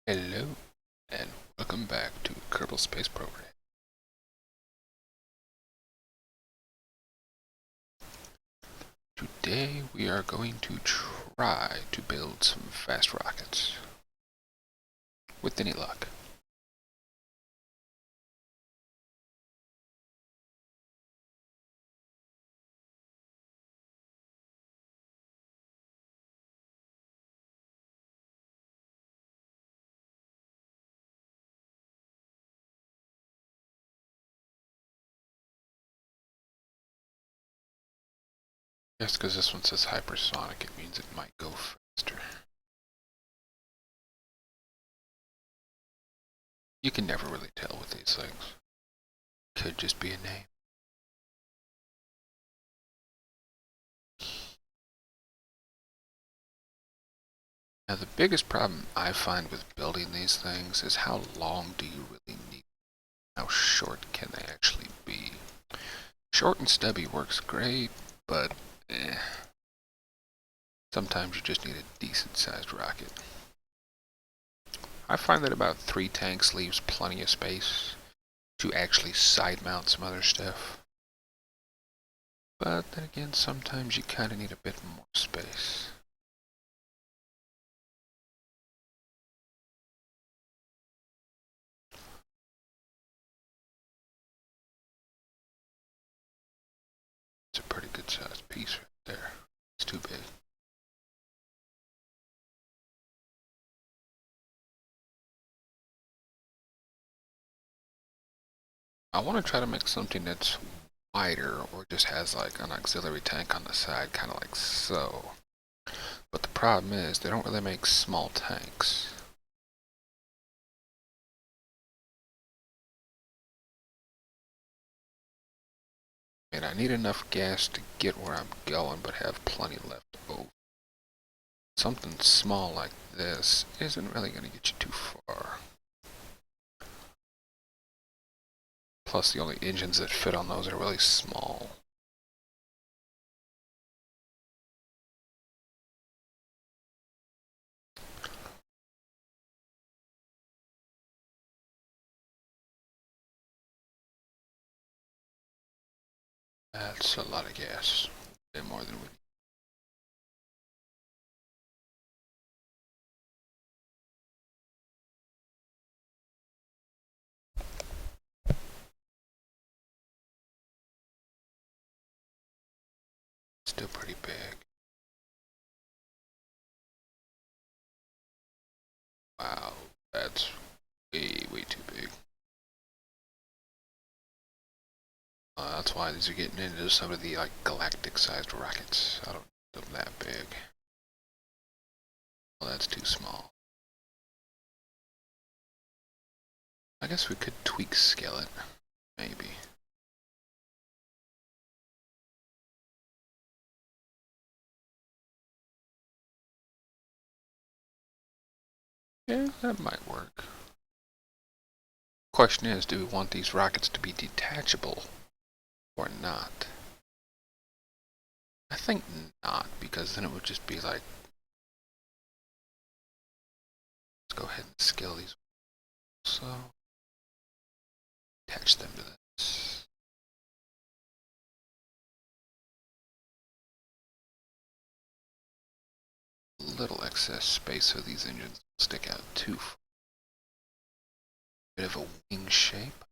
Hello, and welcome back to Kerbal Space Program. Today we are going to try to build some fast rockets. With any luck. Just because this one says hypersonic, it means it might go faster. You can never really tell with these things. Could just be a name. Now the biggest problem I find with building these things is how long do you really need? How short can they actually be? Short and stubby works great, but sometimes you just need a decent sized rocket. I find that about 3 tanks leaves plenty of space to actually side mount some other stuff. But then again, sometimes you kind of need a bit more space. It's a pretty good sized piece right there. It's too big. I want to try to make something that's wider or just has like an auxiliary tank on the side, kind of like so. But the problem is they don't really make small tanks. And I need enough gas to get where I'm going, but have plenty left over. Something small like this isn't really going to get you too far. Plus the only engines that fit on those are really small. That's a lot of gas. Way more than we need. Still pretty big. Wow, that's way too big. That's why these are getting into some of the like galactic-sized rockets. I don't need them that big. Well, that's too small. I guess we could tweak scale it, maybe. Yeah, that might work. Question is, do we want these rockets to be detachable or not? I think not, because then it would just be like, let's go ahead and scale these. So, attach them to this. Little excess space so these engines stick out too far. Bit of a wing shape.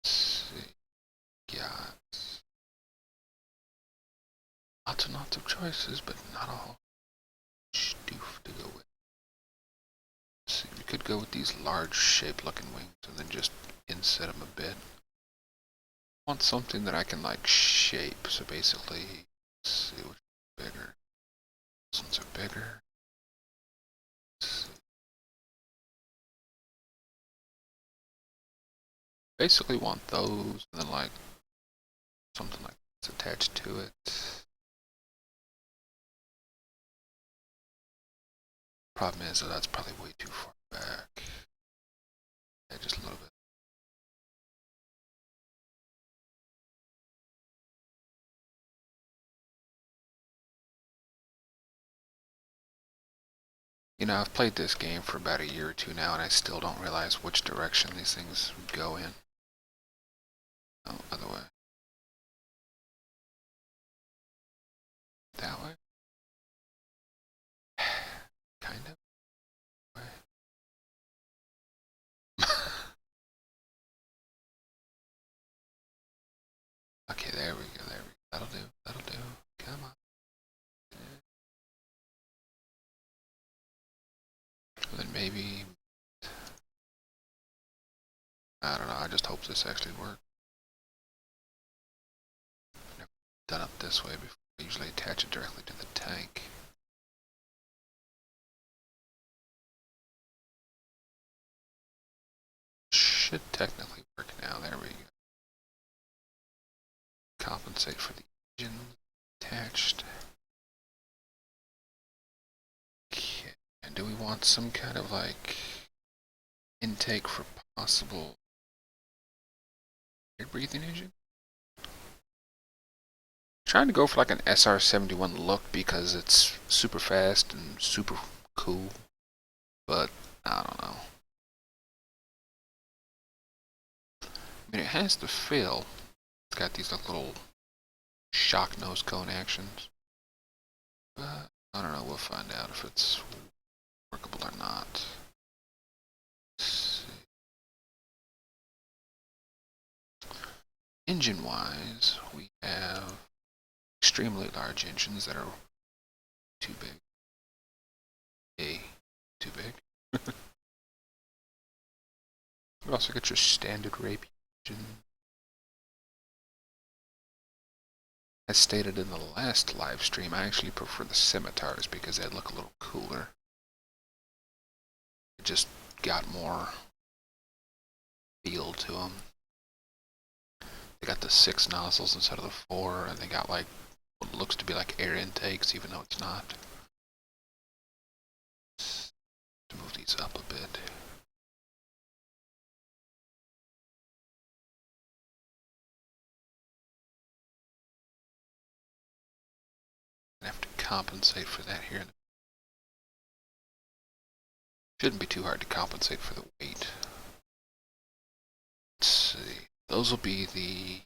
Let's see. Yeah. Lots and lots of choices, but not a whole stoof to go with. Let's see, we could go with these large shape looking wings and then just inset them a bit. I want something that I can like shape, so basically, let's see which is bigger. These ones are bigger. Basically want those and then like something like this attached to it. Problem is that that's probably way too far back. Yeah, just a little bit. You know, I've played this game for about a year or two now, and I still don't realize which direction these things go in. Oh, other way. That way? Kind of. Way. Okay, there we go, there we go. That'll do, that'll do. Come on. Then maybe... I don't know, I just hope this actually works. I've never done it this way before. I usually attach it directly to the tank. Should technically work now, there we go. Compensate for the engine attached. Okay, and do we want some kind of like intake for possible air breathing engine? Trying to go for like an SR-71 look because it's super fast and super cool, but I don't know. I mean, it has the feel. It's got these like little shock nose cone actions, but I don't know. We'll find out if it's workable or not. Let's see. Engine-wise, we have extremely large engines that are too big. Too big. You also got your standard rape engine. As stated in the last live stream, I actually prefer the scimitars because they look a little cooler. It just got more feel to them. They got the 6 nozzles instead of the 4, and they got like what looks to be like air intakes, even though it's not. Let's move these up a bit. I have to compensate for that here. Shouldn't be too hard to compensate for the weight. Let's see. Those will be the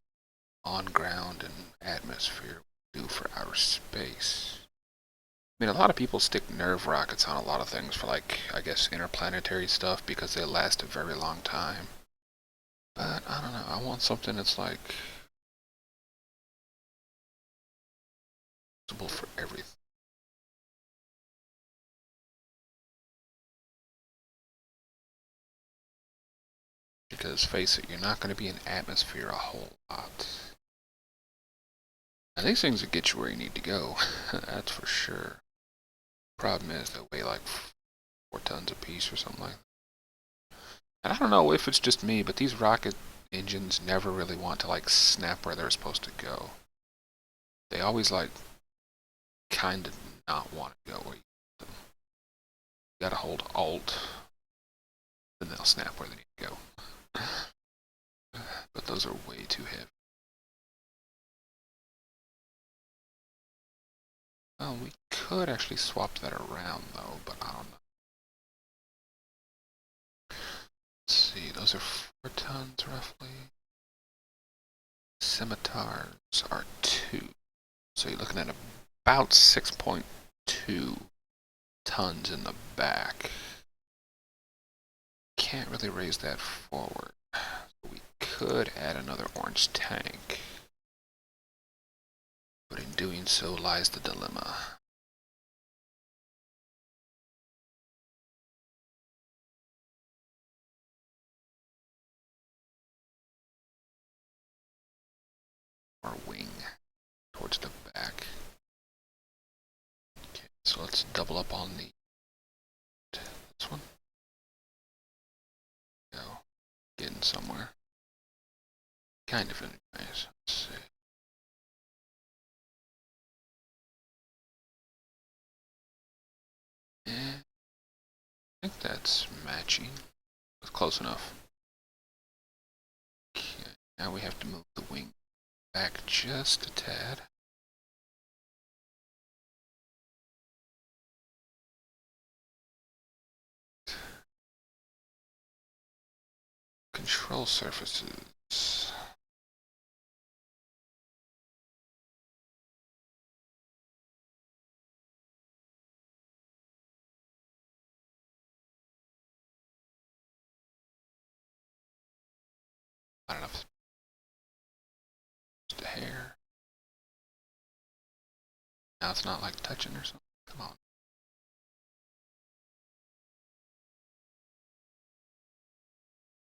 on-ground and atmosphere we do for outer space. I mean, a lot of people stick nerve rockets on a lot of things for, like, I guess, interplanetary stuff because they last a very long time. But, I don't know, I want something that's, like, usable for everything. Because, face it, you're not going to be in atmosphere a whole lot. And these things will get you where you need to go, that's for sure. Problem is, they weigh like 4 tons a piece or something like that. And I don't know if it's just me, but these rocket engines never really want to like snap where they're supposed to go. They always like kind of not want to go where you want them. You gotta hold Alt, then they'll snap where they need to go. But those are way too heavy. Well, we could actually swap that around though, but I don't know. Let's see, those are 4 tons roughly. Scimitars are 2. So you're looking at about 6.2 tons in the back. Can't really raise that forward. We could add another orange tank. But in doing so lies the dilemma. Or wing towards the back. Okay, so let's double up on this one. Go. Getting somewhere. Kind of anyways. Let's see. I think that's matching. That's close enough. Okay, now we have to move the wing back just a tad. Control surfaces. Not enough. Just a hair. Now it's not like touching or something. Come on.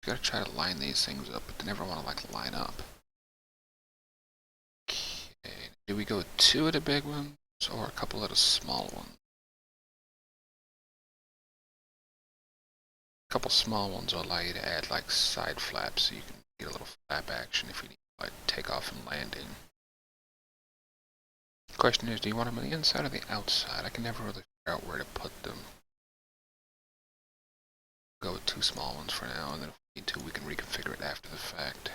You gotta try to line these things up, but they never want to like line up. Okay. Do we go with 2 of the big ones or a couple of the small ones? A couple small ones will allow you to add like side flaps so you can get a little flap action if you need like takeoff and landing. The question is, do you want them on the inside or the outside? I can never really figure out where to put them. Go with 2 small ones for now, and then if we need to, we can reconfigure it after the fact.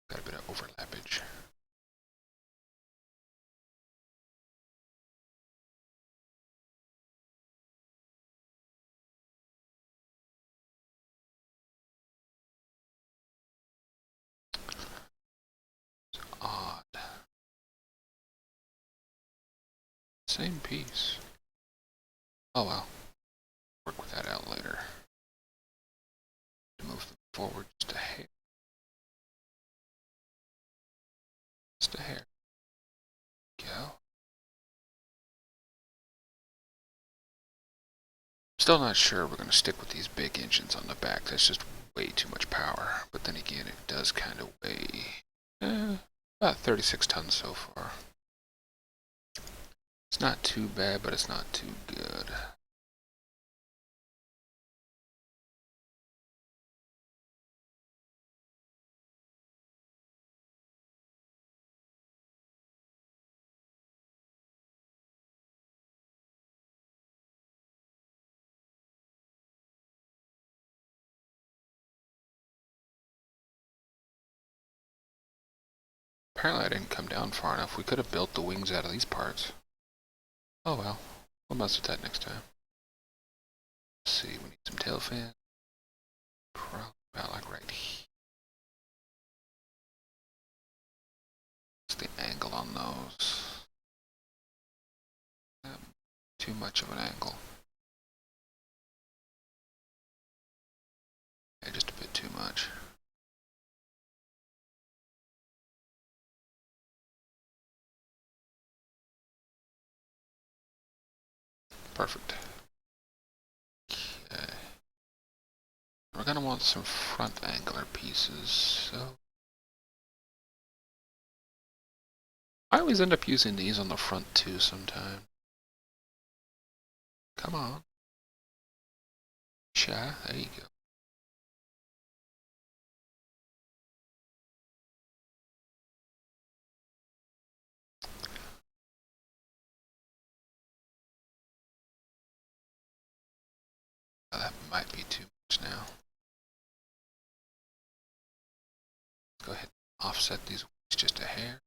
Got a bit of overlappage. It's odd. Same piece. Oh well. Work with that out later. Move them forward just a hair. Just a hair. Go. Still not sure we're going to stick with these big engines on the back. That's just way too much power. But then again, it does kind of weigh about 36 tons so far. It's not too bad, but it's not too good. Apparently I didn't come down far enough. We could have built the wings out of these parts. Oh well. We'll mess with that next time. Let's see, we need some tail fans. Probably about like right here. What's the angle on those? Not too much of an angle. Yeah, just a bit too much. Perfect. Okay. We're gonna want some front angular pieces, so I always end up using these on the front too sometime. Come on. There you go. That might be too much now. Let's go ahead and offset these wings just a hair.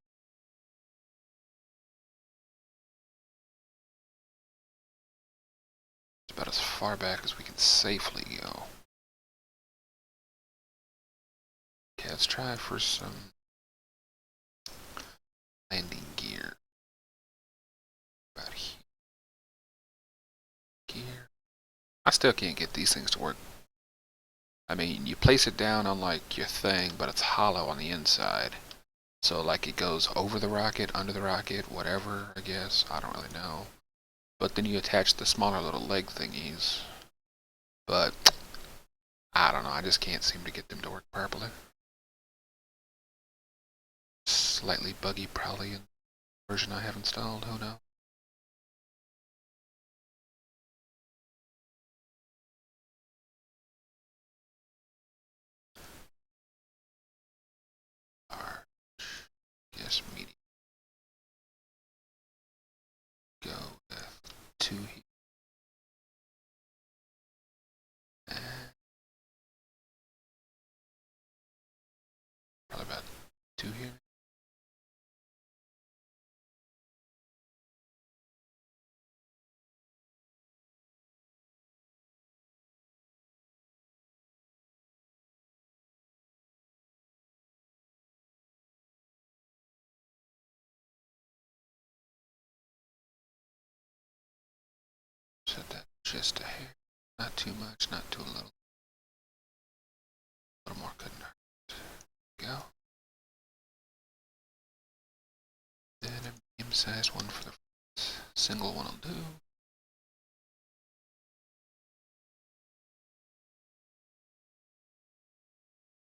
It's about as far back as we can safely go. Okay, let's try for some landing gear. About here. Gear. I still can't get these things to work. I mean, you place it down on like your thing, but it's hollow on the inside. So like it goes over the rocket, under the rocket, whatever, I guess. I don't really know. But then you attach the smaller little leg thingies. But I don't know, I just can't seem to get them to work properly. Slightly buggy probably in the version I have installed, who knows. Yes, medium. Go with 2 here. And probably about 2 here. Offset that just a hair. Not too much, not too little. A little more couldn't hurt. Go. Then a medium-sized one for the front. Single one will do.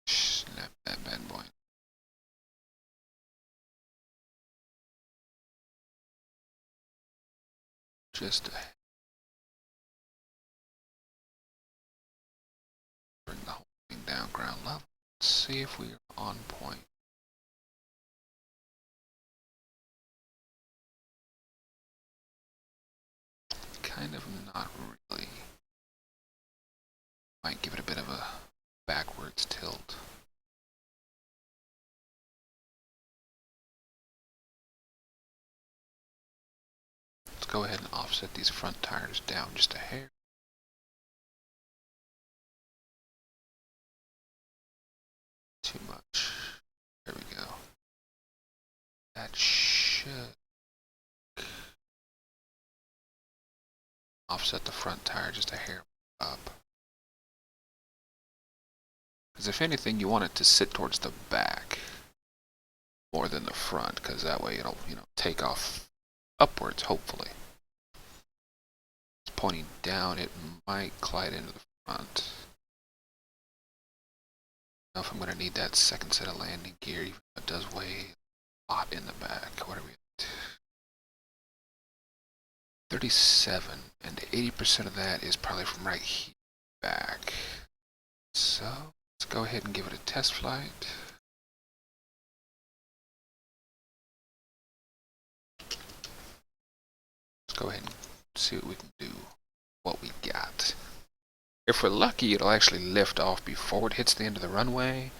Snap that bad boy. Just a hair. Bring the whole thing down ground level. Let's see if we are on point. Kind of not really. Might give it a bit of a backwards tilt. Let's go ahead and offset these front tires down just a hair. Too much. There we go. That should offset the front tire just a hair up. Because if anything, you want it to sit towards the back more than the front, because that way it'll, take off upwards, hopefully. It's pointing down, it might glide into the front. I don't know if I'm going to need that second set of landing gear, even though it does weigh a lot in the back. What are we at? 37, and 80% of that is probably from right here back. So let's go ahead and give it a test flight. Let's go ahead and see what we can do, what we got. If we're lucky, it'll actually lift off before it hits the end of the runway,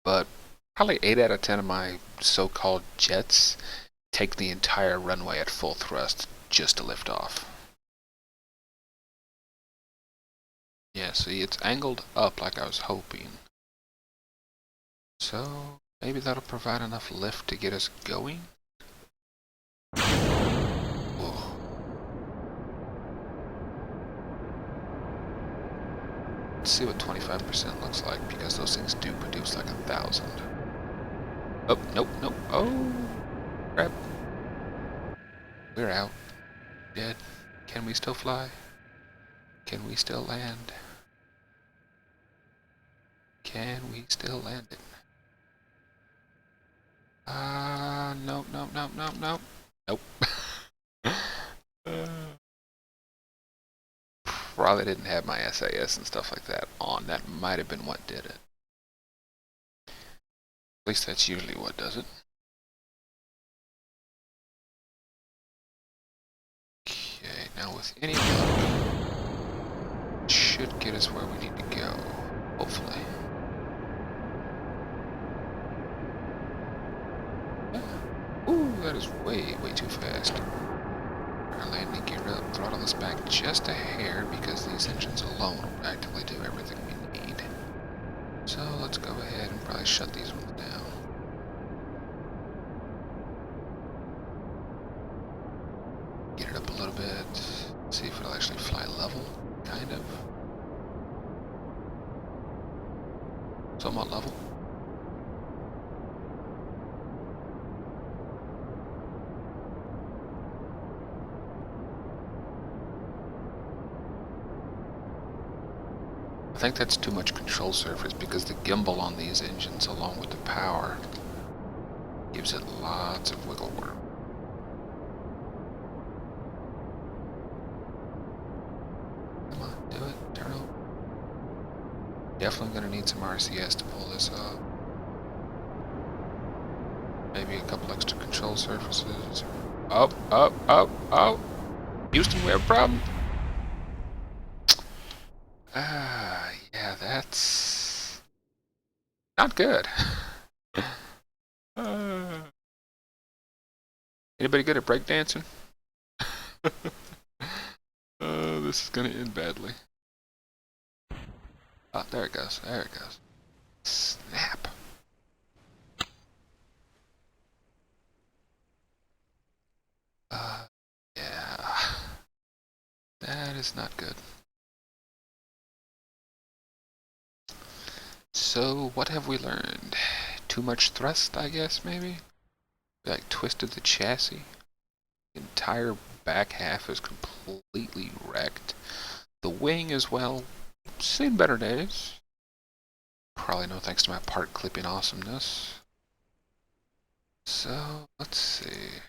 but probably 8 out of 10 of my so-called jets take the entire runway at full thrust just to lift off. Yeah, see, it's angled up like I was hoping. So maybe that'll provide enough lift to get us going. Whoa. Let's see what 25% looks like, because those things do produce like 1,000. Oh, nope, nope. Oh, crap. We're out. Dead. Can we still fly? Can we still land? Can we still land it? Nope, nope, nope, nope, nope. Nope. Probably didn't have my SAS and stuff like that on. That might have been what did it. At least that's usually what does it. Okay, now with any luck, it should get us where we need to go, hopefully. Ooh, that is way, way too fast. Our landing gear up, throttle this back just a hair, because these engines alone will practically do everything we need. So let's go ahead and probably shut these ones down. Get it up a little bit, see if it'll actually fly level, kind of. Somewhat level. I think that's too much control surface, because the gimbal on these engines, along with the power, gives it lots of wiggle room. Come on, do it, turn over. Definitely going to need some RCS to pull this up. Maybe a couple extra control surfaces. Up, up, up, up. Houston, we have a problem. Yeah, that's not good. Anybody good at breakdancing? This is gonna end badly. Oh, there it goes. There it goes. Snap. Yeah. That is not good. So, what have we learned? Too much thrust, I guess, maybe? We, like, twisted the chassis. The entire back half is completely wrecked. The wing as well. Seen better days. Probably no thanks to my part clipping awesomeness. So, let's see.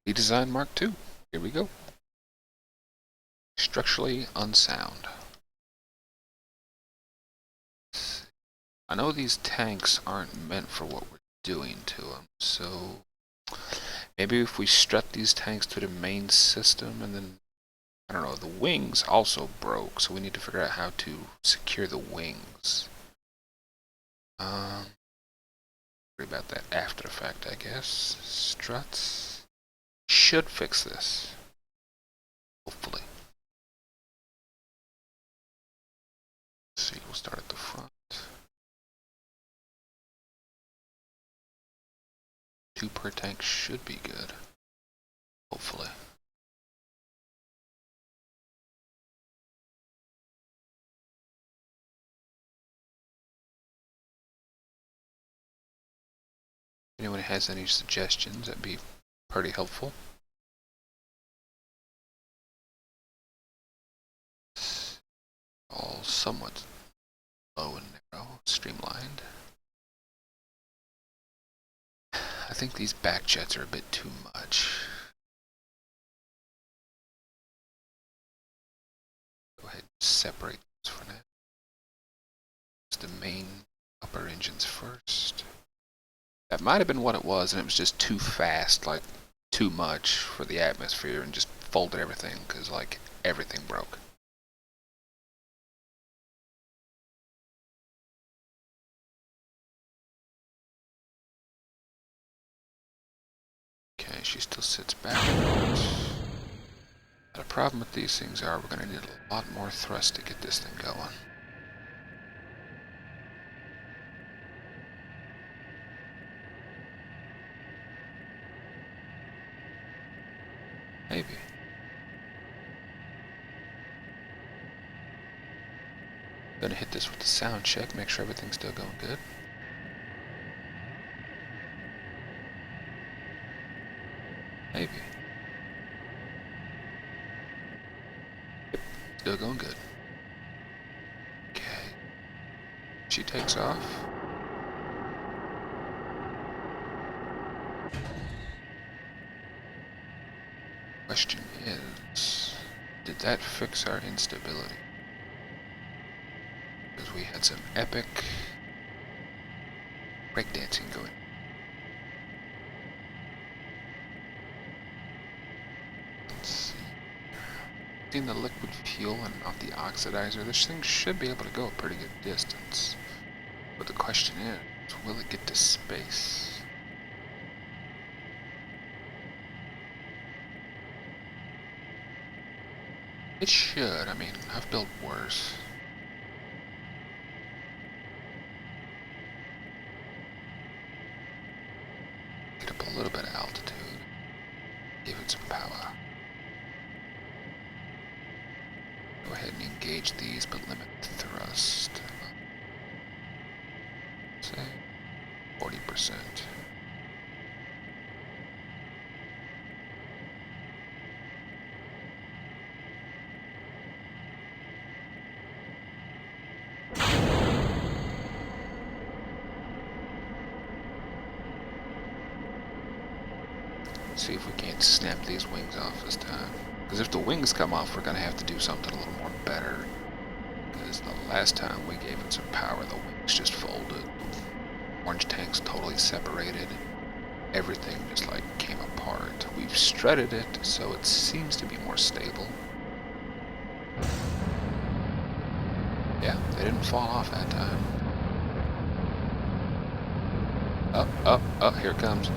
Redesign Mark II. Here we go. Structurally unsound. I know these tanks aren't meant for what we're doing to them, so maybe if we strut these tanks to the main system and then, I don't know, the wings also broke, so we need to figure out how to secure the wings. Worry about that after the fact, I guess. Struts should fix this. Hopefully. Let's see, we'll start at the front. 2 per tank should be good. Hopefully. If anyone has any suggestions, that'd be pretty helpful. All somewhat low and narrow, streamlined. I think these back jets are a bit too much. Go ahead and separate those for now. It's the main upper engines first. That might have been what it was, and it was just too fast, like too much for the atmosphere, and just folded everything because like everything broke. Okay, she still sits backwards. The problem with these things are we're going to need a lot more thrust to get this thing going. Maybe. Gonna hit this with the sound check, make sure everything's still going good. Maybe. Yep, still going good. Okay. She takes off. Question is, did that fix our instability? Because we had some epic breakdancing going. Let's see. Using the liquid fuel and not the oxidizer, this thing should be able to go a pretty good distance. But the question is, will it get to space? It should. I mean, I've built worse. Get up a little bit of altitude. Give it some power. Go ahead and engage these, but limit the thrust. Say 40%. See if we can't snap these wings off this time. Because if the wings come off, we're going to have to do something a little more better. Because the last time we gave it some power, the wings just folded. Orange tanks totally separated. Everything just like came apart. We've strutted it, so it seems to be more stable. Yeah, they didn't fall off that time. Up, here it comes.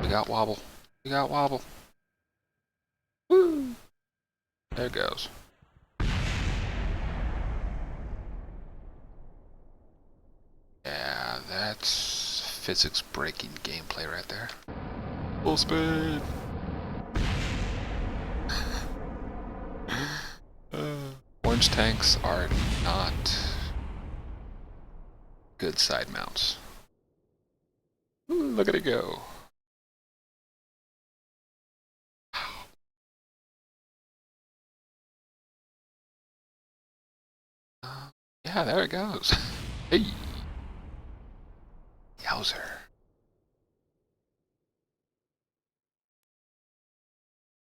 We got wobble. We got wobble. Woo! There it goes. Yeah, that's physics breaking gameplay right there. Full speed! large tanks are not good side mounts. Ooh, look at it go. Yeah, there it goes. Hey. Yowzer.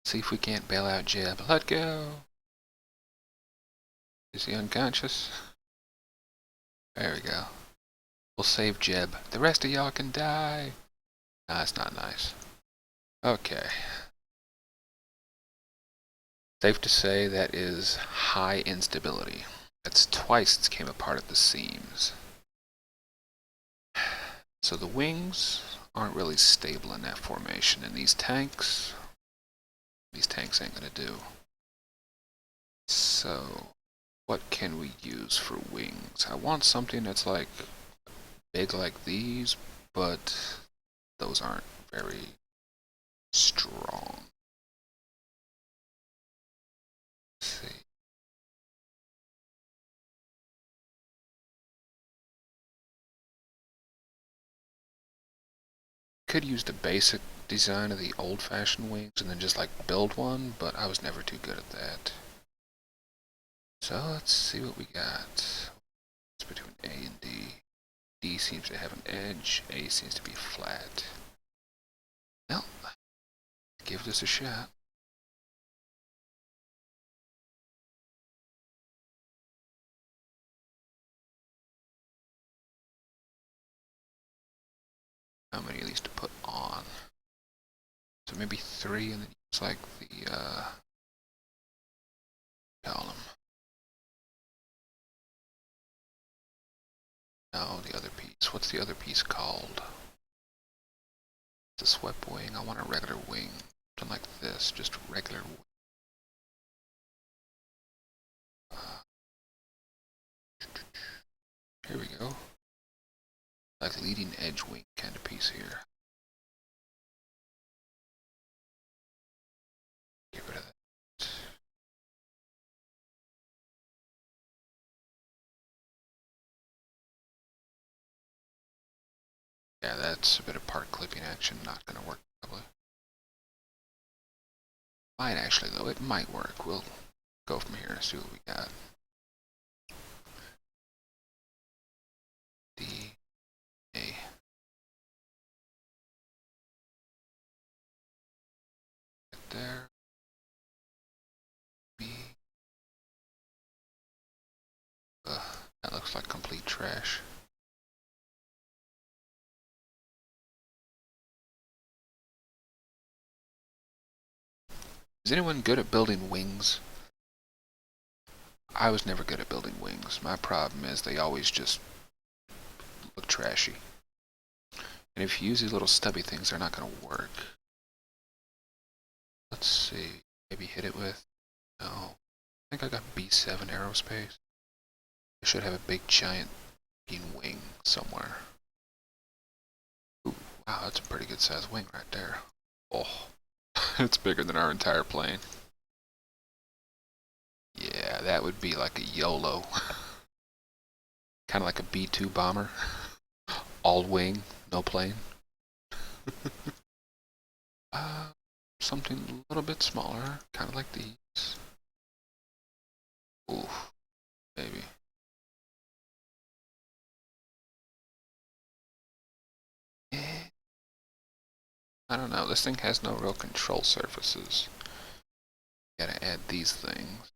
See if we can't bail out Jeb. Let go. Is he unconscious? There we go. We'll save Jeb. The rest of y'all can die. Nah, that's not nice. Okay. Safe to say that is high instability. That's twice it's came apart at the seams. So the wings aren't really stable in that formation, and these tanks ain't gonna do. So what can we use for wings? I want something that's like big like these, but those aren't very strong. Let's see. Could use the basic design of the old-fashioned wings and then just like build one, but I was never too good at that. So let's see what we got. It's between A and D. D seems to have an edge, A seems to be flat. Well, give this a shot. How many of these to put on? So maybe 3, and then use like the column. No, the other piece. What's the other piece called? It's a swept wing. I want a regular wing. Something like this, just a regular wing. Here we go. Like leading edge wing kind of piece here. Get rid of that. Yeah, that's a bit of part clipping action. Not gonna work probably. Might actually though. It might work. We'll go from here and see what we got. D A. Right there. B. That looks like complete trash. Is anyone good at building wings? I was never good at building wings. My problem is they always just look trashy. And if you use these little stubby things, they're not going to work. Let's see. Maybe hit it with... No. I think I got B7 Aerospace. I should have a big giant wing somewhere. Ooh, wow, that's a pretty good sized wing right there. Oh, it's bigger than our entire plane. Yeah, that would be like a YOLO. Kind of like a B-2 bomber. All wing, no plane. Something a little bit smaller, kind of like these. Ooh, maybe. I don't know, this thing has no real control surfaces. Gotta add these things.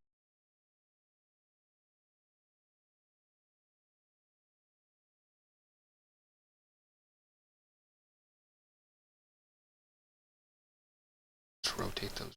Let's rotate those.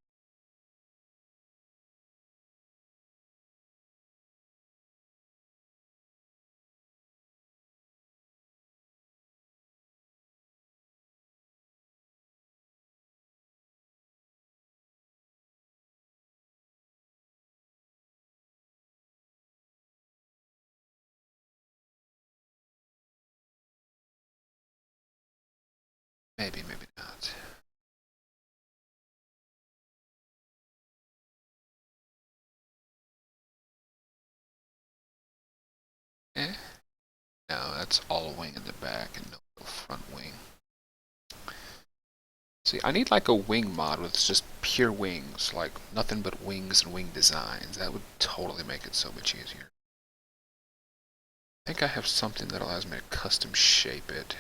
Maybe, maybe not. that's all wing in the back and no front wing. See, I need like a wing mod with just pure wings, like nothing but wings and wing designs. That would totally make it so much easier. I think I have something that allows me to custom shape it.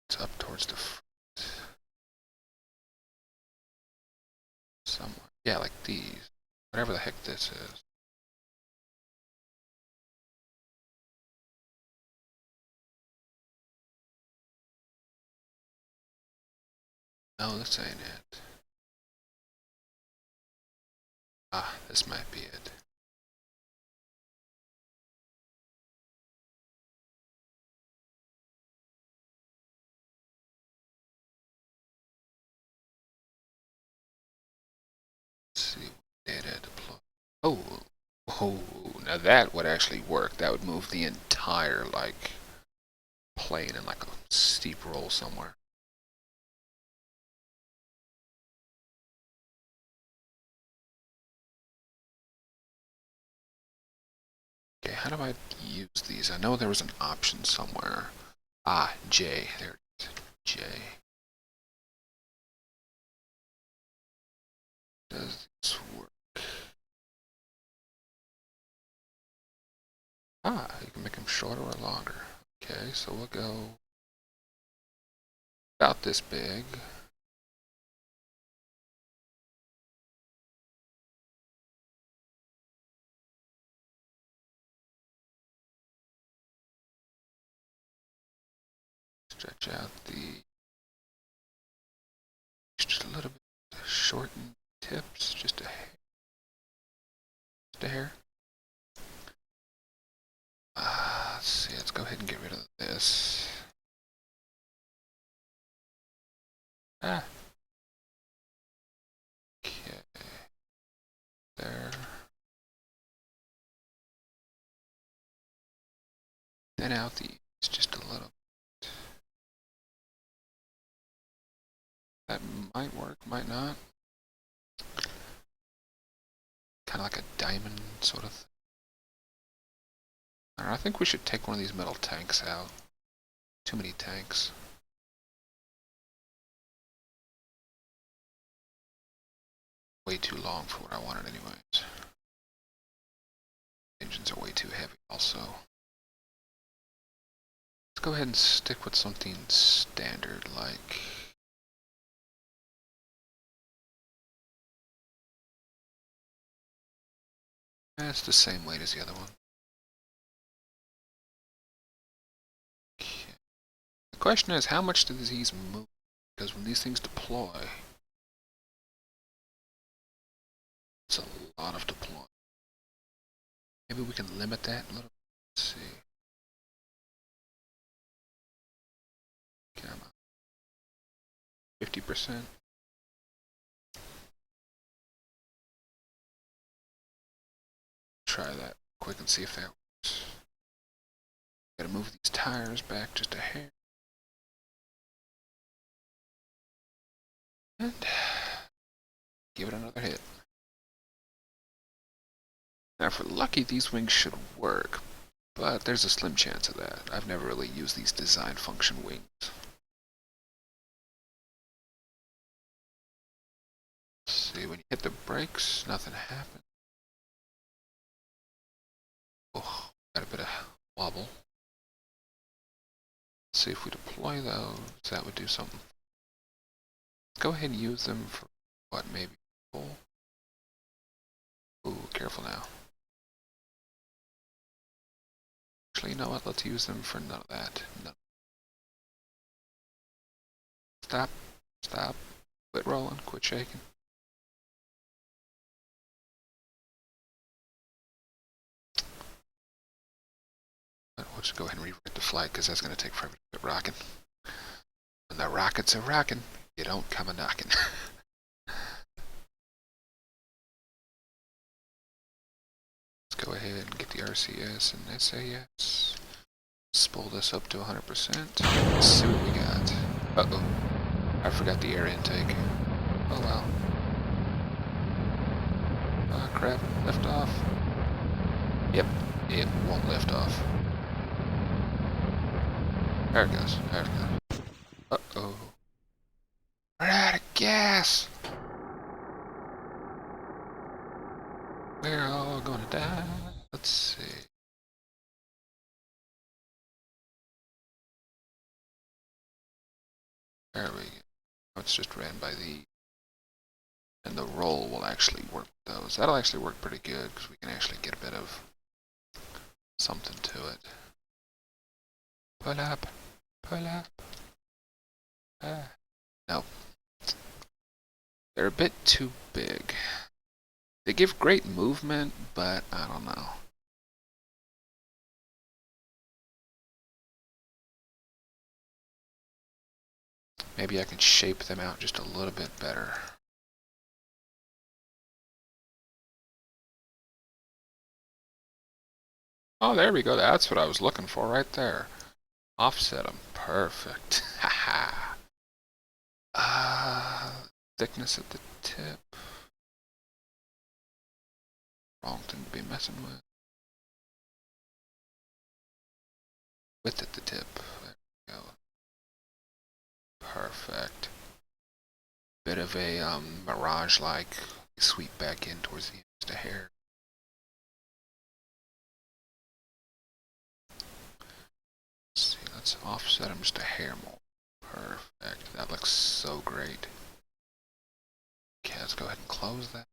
It's up towards the front. Somewhere. Yeah, like these. Whatever the heck this is. No, this ain't it. Ah, this might be it. Let's see. Data deploy. Oh, now that would actually work. That would move the entire, like, plane in like a steep roll somewhere. Okay, how do I use these? I know there was an option somewhere. Ah, J. There it is. J. Does this work? Ah, you can make them shorter or longer. Okay, so we'll go about this big. Stretch out the just a little bit, shorten tips, just a hair. Just a hair. Let's see, let's go ahead and get rid of this. Ah. Okay. There. Thin out these just a little. That might work, might not. Kind of like a diamond sort of thing. I think we should take one of these metal tanks out. Too many tanks. Way too long for what I wanted anyways. Engines are way too heavy also. Let's go ahead and stick with something standard like... It's the same weight as the other one. Okay. The question is, how much do these move? Because when these things deploy, it's a lot of deploy. Maybe we can limit that a little bit. Let's see. Come on. 50%. Try that quick and see if that works. Gotta move these tires back just a hair. And give it another hit. Now if we're lucky, these wings should work, but there's a slim chance of that. I've never really used these design function wings. See, when you hit the brakes, nothing happens. Oh, got a bit of wobble. Let's see if we deploy those, that would do something. Go ahead and use them for what, maybe full? Ooh, careful now. Actually, you know what? Let's use them for none of that. None. Stop. Stop. Quit rolling. Quit shaking. But we'll just go ahead and revert the flight because that's going to take forever to get rocking. When the rockets are rocking, you don't come a knocking. Let's go ahead and get the RCS and SAS. Spool this up to 100%. Let's see what we got. Uh-oh. I forgot the air intake. Oh well. Ah, crap. Lift off. Yep. It won't lift off. There it goes. There it goes. Uh-oh. We're out of gas! We're all gonna die. Let's see. There we go. It's just ran by the... And the roll will actually work with those. That'll actually work pretty good because we can actually get a bit of something to it. Pull up. Pull up. Nope. They're a bit too big. They give great movement, but I don't know. Maybe I can shape them out just a little bit better. Oh, there we go. That's what I was looking for right there. Offset them. Perfect. Haha. Thickness at the tip. Wrong thing to be messing with. Width at the tip. There we go. Perfect. Bit of a mirage-like sweep back in towards the end of the hair. Let's see, let's offset them just a hair more. Perfect. That looks so great. Okay, let's go ahead and close that.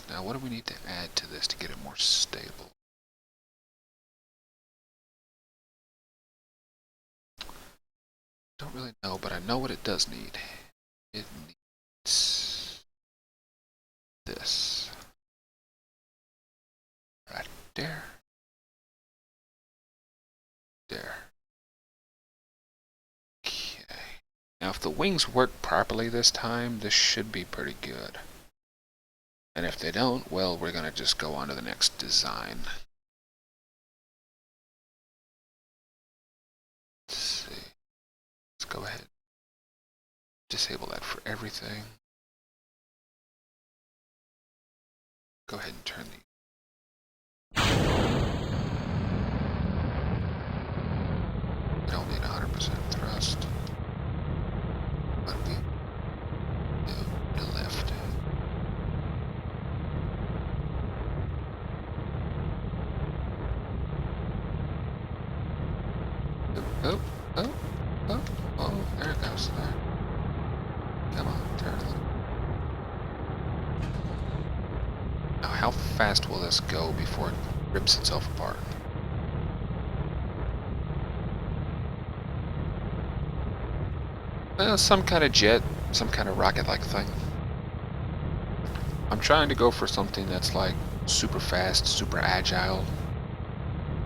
Now, what do we need to add to this to get it more stable? Don't really know, but I know what it does need. It needs this. Right there. There. Okay. Now, if the wings work properly this time, this should be pretty good. And if they don't, well, we're going to just go on to the next design. Let's see. Let's go ahead. Disable that for everything. Go ahead and turn the... We don't need 100% thrust. But we do the lift. Oh, oh, oh, oh, there it goes. There. Come on, turn it. Now, how fast will this go before it rips itself apart? Well, some kind of jet, some kind of rocket-like thing. I'm trying to go for something that's like super fast, super agile.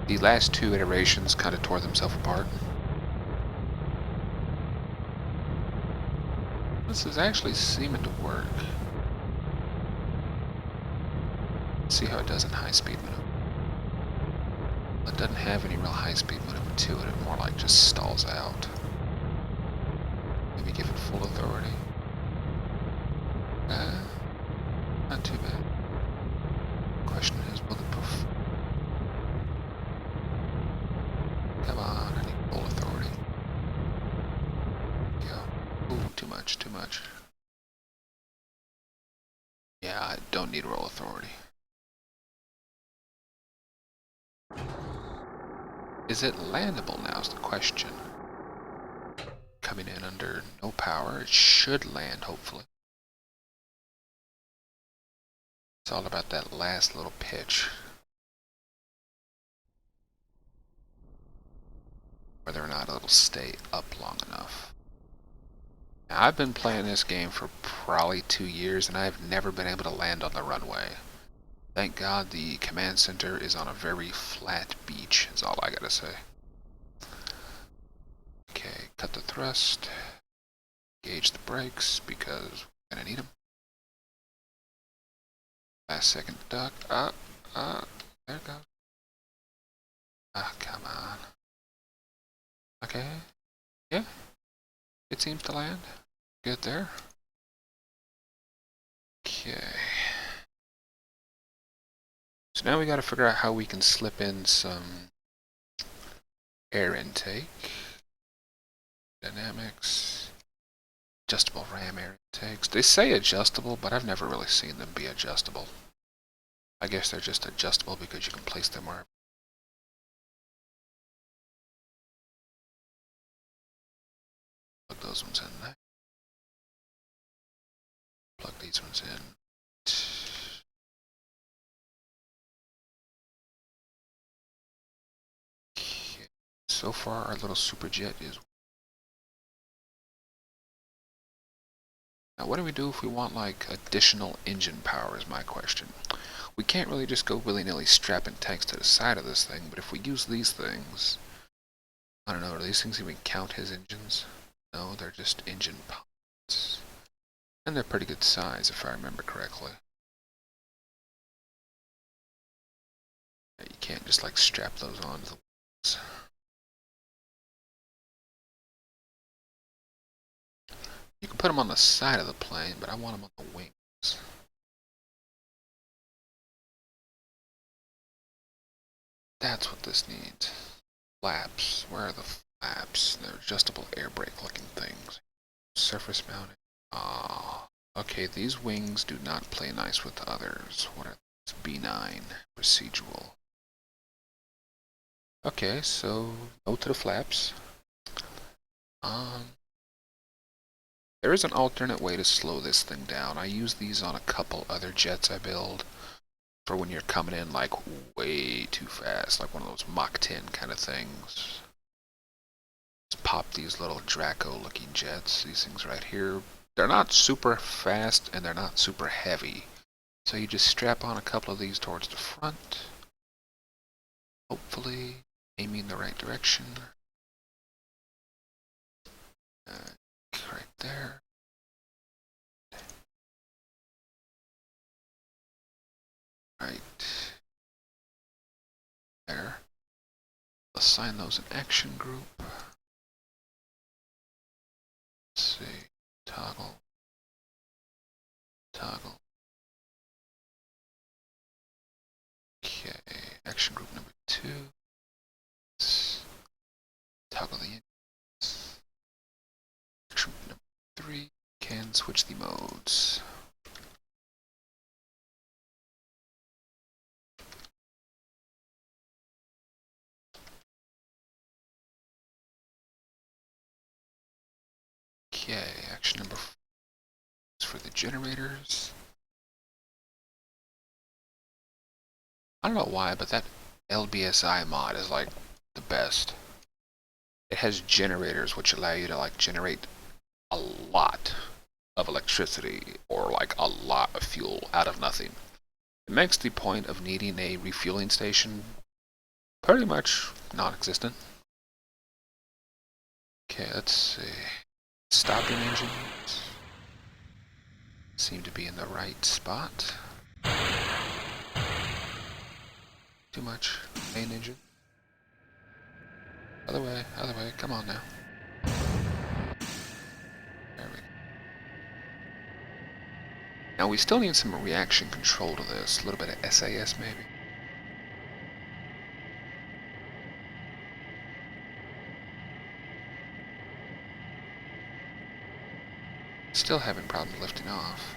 The last two iterations kind of tore themselves apart. This is actually seeming to work. Let's see how it does in high-speed maneuver. It doesn't have any real high-speed maneuver to it. It more like just stalls out. Maybe give it full authority. Not too bad. Question is, will it perform? Come on, I need full authority. Yeah. Ooh, too much, too much. Yeah, I don't need roll authority. Is it landable now is the question. Coming in under no power, it should land, hopefully. It's all about that last little pitch. Whether or not it'll stay up long enough. Now, I've been playing this game for probably 2 years, and I've never been able to land on the runway. Thank God the command center is on a very flat beach, is all I gotta say. Okay, cut the thrust. Gauge the brakes, because we're gonna need them. Last second duck. There it goes. Come on. Okay. Yeah. It seems to land. Good there. Okay. So now we gotta figure out how we can slip in some air intake. Dynamics. Adjustable RAM area tags. They say adjustable, but I've never really seen them be adjustable. I guess they're just adjustable because you can place them wherever. Plug those ones in there. Plug these ones in. Okay. So far, our little superjet is. Now, what do we do if we want like additional engine power? Is my question. We can't really just go willy-nilly strapping tanks to the side of this thing, but if we use these things, I don't know, do these things even count as engines? No, they're just engine pods. And they're pretty good size, if I remember correctly. Yeah, you can't just like strap those onto the wings. You can put them on the side of the plane, but I want them on the wings. That's what this needs. Flaps. Where are the flaps? They're adjustable air brake looking things. Surface mounted. Ah. Okay, these wings do not play nice with others. What are these? B9. Procedural. Okay, so no to the flaps. There is an alternate way to slow this thing down. I use these on a couple other jets I build for when you're coming in like way too fast, like one of those Mach 10 kind of things. Just pop these little Draco looking jets, these things right here. They're not super fast and they're not super heavy. So you just strap on a couple of these towards the front. Hopefully aiming the right direction. Right there. Right there. Assign those an action group. Let's see. Toggle. Toggle. Okay. Action group number 2. Let's toggle the engines. Action group number 3. Can switch the modes. Okay, action number 4 is for the generators. I don't know why, but that LBSI mod is like the best. It has generators which allow you to like generate a lot of electricity or like a lot of fuel out of nothing. It makes the point of needing a refueling station pretty much non-existent. Okay, let's see. Stopping engines seem to be in the right spot. Too much. Main engine. Other way, come on now. There we go. Now we still need some reaction control to this. A little bit of SAS maybe. Still having problems lifting off.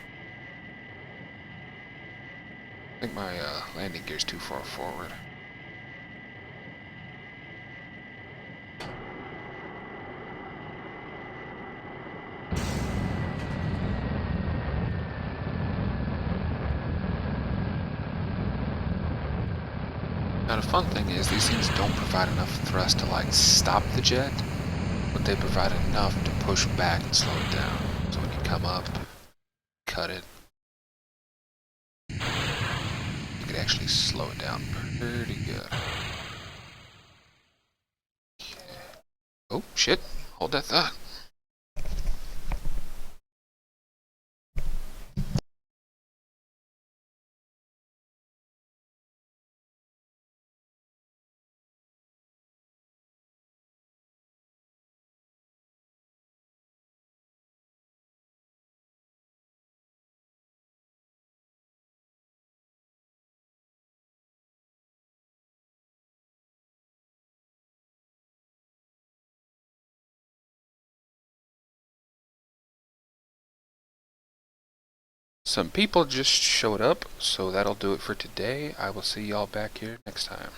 I think my landing gear's too far forward. Now the fun thing is these things don't provide enough thrust to like stop the jet, but they provide enough to push back and slow it down. So when you come up, cut it, you could actually slow it down pretty good. Okay. Oh shit, hold that thought. Some people just showed up, so that'll do it for today. I will see y'all back here next time.